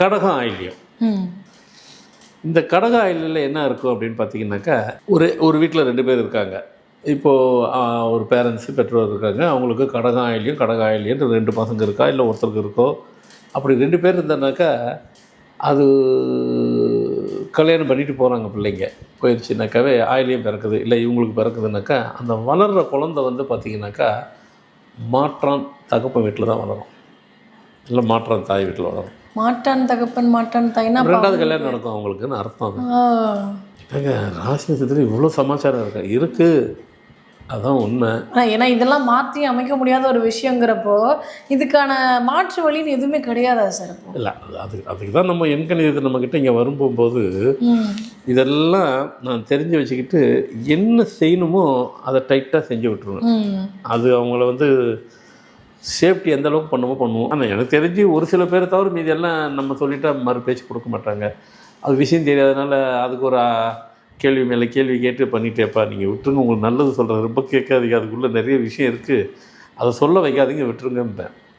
கடகம் ஆயில்யம். இந்த கடக ஆயிலில் என்ன இருக்கும் அப்படின்னு பார்த்தீங்கன்னாக்கா, ஒரு வீட்டில் 2 பேர் இருக்காங்க. இப்போது ஒரு பேரண்ட்ஸு, பெற்றோர் இருக்காங்க. அவங்களுக்கு கடகம் ஆயில்யம்ன்ற 2 பசங்க இருக்கா, இல்லை ஒருத்தருக்கு இருக்கோ. அப்படி 2 பேர் இருந்தனாக்கா, அது கல்யாணம் பண்ணிட்டு போகிறாங்க பிள்ளைங்க. போயிடுச்சுனாக்காவே ஆயில்யம் பிறக்குது, இல்லை இவங்களுக்கு பிறக்குதுனாக்கா, அந்த வளர்கிற குழந்தை வந்து பார்த்திங்கனாக்கா மாற்றான் தகப்பன் வீட்டில் தான் வளரும், இல்லை மாற்றான் தாய் வீட்டில் வளரும். மாற்றான் தகப்பன் மாற்றான் தாய்னா 2வது கல்யாணம் நடக்கும் அவங்களுக்குன்னு அர்த்தம். ஏங்க ராசி நட்சத்திரம் இவ்வளோ சமாச்சாரம் இருக்குது, அதுதான் உண்மை. ஏன்னா இதெல்லாம் மாற்றி அமைக்க முடியாத ஒரு விஷயங்கிறப்போ இதுக்கான மாற்று வழின்னு எதுவுமே கிடையாதா சார்? இல்லை, அதுக்கு தான் நம்ம எண்கணிதத்தை நம்மக்கிட்ட இங்கே வரும்போது இதெல்லாம் நான் தெரிஞ்சு வச்சுக்கிட்டு என்ன செய்யணுமோ அதை டைட்டாக செஞ்சு விட்டுருவேன். அது அவங்கள வந்து சேஃப்டி எந்த அளவுக்கு பண்ணுவோம். ஆனால் எனக்கு தெரிஞ்சு ஒரு சில பேரை தவிர மீதி எல்லாம் நம்ம சொல்லிட்டா மறு பேச்சு கொடுக்க மாட்டாங்க. அது விஷயம் தெரியாதனால அதுக்கு ஒரு கேள்வி மேலே கேள்வி கேட்டு பண்ணிட்டேப்பா, நீங்கள் விட்டுருங்க, உங்களுக்கு நல்லது சொல்கிறேன், ரொம்ப கேட்காதீங்க, அதுக்குள்ளே நிறைய விஷயம் இருக்குது, அதை சொல்ல வைக்காதீங்க, விட்டுருங்கம்பேன்.